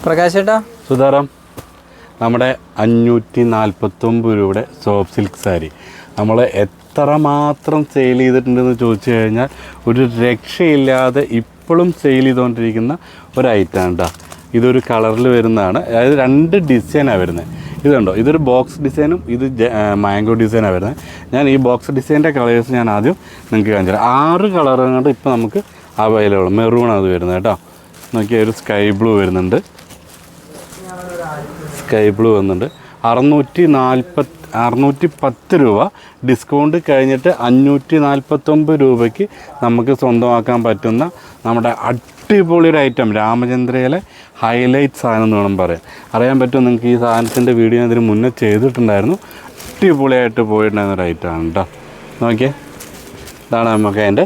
പ്രകാശ് ചേട്ടാ, സുധാറാം, നമ്മുടെ 549 രൂപയുടെ സോഫ്റ്റ് സിൽക്ക് സാരി നമ്മൾ എത്രമാത്രം സെയിൽ ചെയ്തിട്ടുണ്ടെന്ന് ചോദിച്ചു കഴിഞ്ഞാൽ ഒരു രക്ഷയില്ലാതെ ഇപ്പോഴും സെയിൽ ചെയ്തുകൊണ്ടിരിക്കുന്ന ഒരു ഐറ്റമാണ് കേട്ടോ. ഇതൊരു കളറിൽ വരുന്നതാണ്, അതായത് 2 ഡിസൈനാണ് വരുന്നത്. ഇതുണ്ടോ, ഇതൊരു ബോക്സ് ഡിസൈനും ഇത് മാംഗോ ഡിസൈനാണ് വരുന്നത്. ഞാൻ ഈ ബോക്സ് ഡിസൈൻ്റെ കളേഴ്സ് ഞാൻ ആദ്യം നിങ്ങൾക്ക് കാണിച്ചു തരാം. 6 കളർ കൊണ്ട് ഇപ്പോൾ നമുക്ക് അവൈലബിൾ. മെറൂണാണ് അത് വരുന്നത് കേട്ടോ. നോക്കിയാൽ ഒരു സ്കൈ ബ്ലൂ വരുന്നുണ്ട്, സ്കൈ ബ്ലൂ വന്നിട്ടുണ്ട്. 610 രൂപ ഡിസ്കൗണ്ട് കഴിഞ്ഞിട്ട് 549 രൂപയ്ക്ക് നമുക്ക് സ്വന്തമാക്കാൻ പറ്റുന്ന നമ്മുടെ അടിപൊളി ഒരു ഐറ്റം, രാമചന്ദ്രയിലെ ഹൈലൈറ്റ് സാധനം എന്ന് വേണം പറയാൻ. അറിയാൻ പറ്റും നിങ്ങൾക്ക്. ഈ സാധനത്തിൻ്റെ വീഡിയോ ഇതിന് മുന്നേ ചെയ്തിട്ടുണ്ടായിരുന്നു. അടിപൊളിയായിട്ട് പോയിട്ടുണ്ടായിരുന്ന ഒരു ഐറ്റമാണ് കേട്ടോ. നോക്കിയേ, ഇതാണ് നമുക്ക് അതിൻ്റെ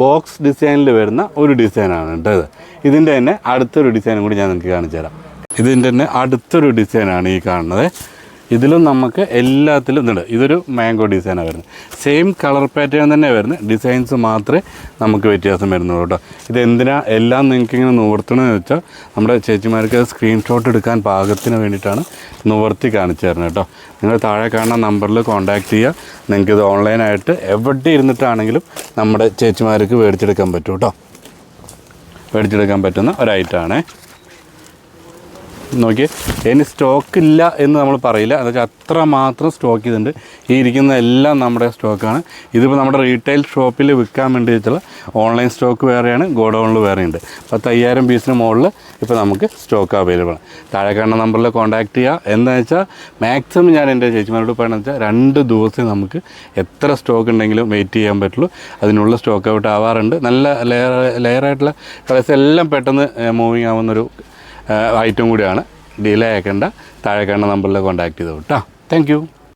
ബോക്സ് ഡിസൈനിൽ വരുന്ന ഒരു ഡിസൈനാണ് കേട്ടോ ഇത്. ഇതിൻ്റെ തന്നെ അടുത്തൊരു ഡിസൈനും കൂടി ഞാൻ നിങ്ങൾക്ക് കാണിച്ചു തരാം. ഇതിൻ്റെ തന്നെ അടുത്തൊരു ഡിസൈനാണ് ഈ കാണുന്നത്. ഇതിലും നമുക്ക് എല്ലാത്തിലും ഇതുണ്ട്. ഇതൊരു മാംഗോ ഡിസൈനാണ് വരുന്നത്. സെയിം കളർ പാറ്റേൺ തന്നെ വരുന്നത്, ഡിസൈൻസ് മാത്രമേ നമുക്ക് വ്യത്യാസം വരുന്നുള്ളൂ കേട്ടോ. ഇതെന്തിനാണ് എല്ലാം നിങ്ങൾക്ക് ഇങ്ങനെ നിവർത്തണമെന്ന് വെച്ചാൽ നമ്മുടെ ചേച്ചിമാർക്ക് സ്ക്രീൻഷോട്ട് എടുക്കാൻ പാകത്തിന് വേണ്ടിയിട്ടാണ് നിവർത്തി കാണിച്ചു തരുന്നത് കേട്ടോ. നിങ്ങൾ താഴെ കാണുന്ന നമ്പറിൽ കോൺടാക്റ്റ് ചെയ്യുക. നിങ്ങൾക്കിത് ഓൺലൈനായിട്ട് എവിടെ ഇരുന്നിട്ടാണെങ്കിലും നമ്മുടെ ചേച്ചിമാർക്ക് മേടിച്ചെടുക്കാൻ പറ്റും കേട്ടോ. മേടിച്ചെടുക്കാൻ പറ്റുന്ന ഒരൈറ്റമാണേ. നോക്കിയേ, ഇനി സ്റ്റോക്ക് ഇല്ല എന്ന് നമ്മൾ പറയില്ല. എന്ന് വെച്ചാൽ അത്രമാത്രം സ്റ്റോക്ക് ചെയ്തിട്ടുണ്ട്. ഈ ഇരിക്കുന്ന എല്ലാം നമ്മുടെ സ്റ്റോക്കാണ്. ഇതിപ്പോൾ നമ്മുടെ റീറ്റെയിൽ ഷോപ്പിൽ വിൽക്കാൻ വേണ്ടി വെച്ചുള്ള ഓൺലൈൻ സ്റ്റോക്ക് വേറെയാണ്, ഗോഡൗണിൽ വേറെയുണ്ട്. 10,000 പീസിന് മുകളിൽ ഇപ്പോൾ നമുക്ക് സ്റ്റോക്ക് അവൈലബിൾ ആണ്. താഴെ കാണുന്ന നമ്പറിൽ കോൺടാക്റ്റ് ചെയ്യുക. എന്താണെന്ന് വെച്ചാൽ മാക്സിമം ഞാൻ എൻ്റെ ചേച്ചിമാരോട് പറയണമെന്ന് വെച്ചാൽ 2 ദിവസം നമുക്ക് എത്ര സ്റ്റോക്ക് ഉണ്ടെങ്കിലും വെയിറ്റ് ചെയ്യാൻ പറ്റുള്ളൂ. അതിനുള്ള സ്റ്റോക്ക് ഔട്ട് ആവാറുണ്ട്. നല്ല ലെയറായിട്ടുള്ള കളേഴ്സ് എല്ലാം പെട്ടെന്ന് മൂവിങ് ആവുന്നൊരു ഐറ്റം കൂടിയാണ്. ഡിലേ ആക്കേണ്ട. താഴെ കാണുന്ന നമ്പറിൽ കോൺടാക്ട് ചെയ്തോ കേട്ടോ. Thank you.